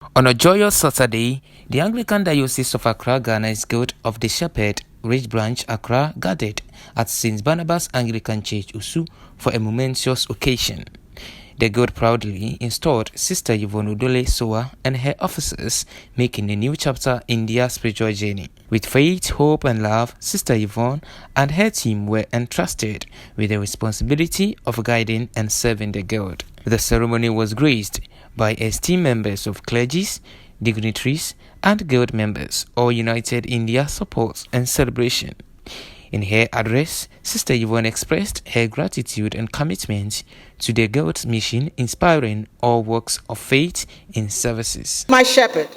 On a joyous Saturday, the Anglican Diocese of Accra, Ghana's Guild of the Shepherd-Ridge-Branch Accra gathered at St. Barnabas Anglican Church, Usu, for a momentous occasion. The Guild proudly installed Sister Yvonne Odoley Sowah and her officers, making a new chapter in their spiritual journey. With faith, hope, and love, Sister Yvonne and her team were entrusted with the responsibility of guiding and serving the Guild. The ceremony was graced by esteemed members of clergy, dignitaries, and Guild members, all united in their support and celebration. In her address, Sister Yvonne expressed her gratitude and commitment to the Guild's mission, inspiring all walks of faith in services. My shepherd,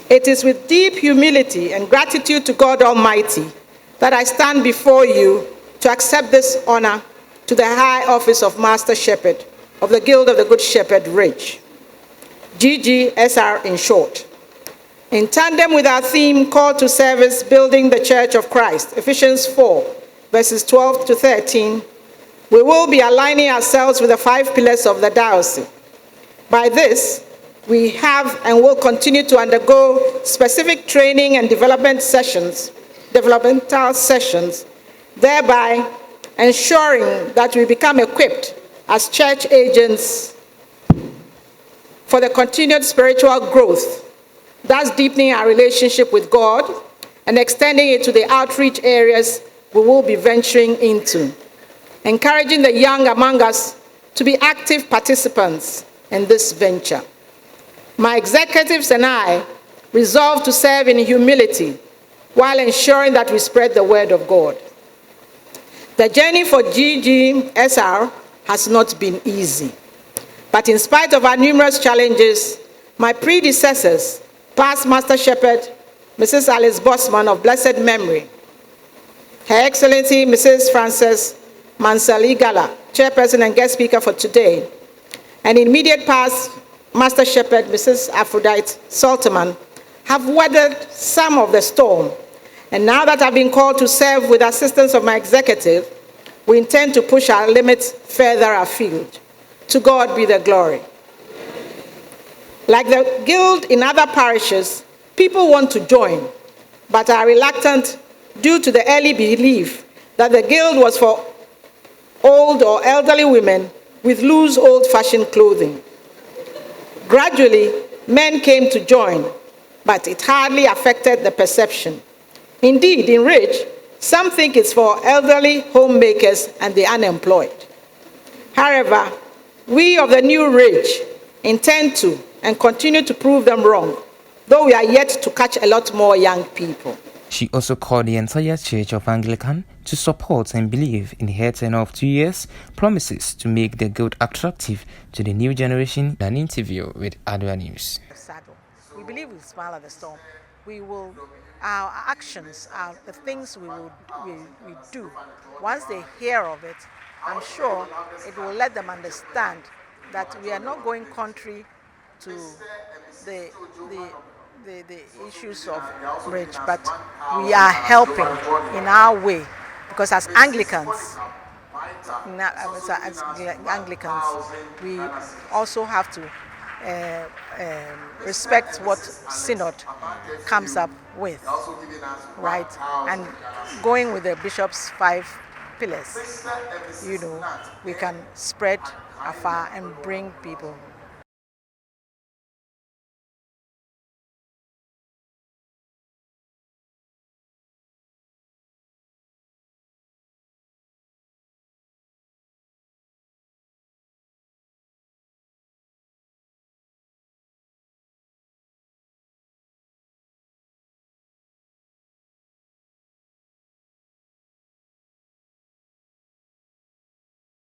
it is with deep humility and gratitude to God Almighty that I stand before you to accept this honor to the high office of Master Shepherd of the Guild of the Good Shepherd Ridge, Ggsr in short. In tandem with our theme, Call to Service, Building the Church of Christ, Ephesians 4, verses 12 to 13, we will be aligning ourselves with the 5 pillars of the diocese. By this, we have and will continue to undergo specific training and developmental sessions, thereby ensuring that we become equipped as church agents for the continued spiritual growth, thus deepening our relationship with God and extending it to the outreach areas we will be venturing into, encouraging the young among us to be active participants in this venture. My executives and I resolve to serve in humility while ensuring that we spread the word of God. The journey for Ggsr has not been easy, but in spite of our numerous challenges, my predecessors, past Master Shepherd, Mrs. Alice Bosman of blessed memory, Her Excellency Mrs. Frances Mansali-Gala, Chairperson and guest speaker for today, and immediate past Master Shepherd Mrs. Aphrodite Salterman, have weathered some of the storm. And now that I've been called to serve with assistance of my executive, we intend to push our limits further afield. To God be the glory. Like the Guild in other parishes, people want to join, but are reluctant due to the early belief that the Guild was for old or elderly women with loose, old-fashioned clothing. Gradually, men came to join, but it hardly affected the perception. Indeed, in Ridge, some think it's for elderly homemakers and the unemployed. However, we of the new Ridge intend to and continue to prove them wrong, though we are yet to catch a lot more young people. She also called the entire Church of Anglican to support and believe in her tenure of 2 years, promises to make the Guild attractive to the new generation. An interview with Adwa News. We believe we'll smile at the storm. Our actions, the things we do, once they hear of it, I'm sure it will let them understand that we are not going contrary to the issues of Ridge, but we are helping in our way, because as Anglicans, we also have to respect what Synod comes up with, right? And going with the Bishop's 5 pillars, we can spread afar and bring people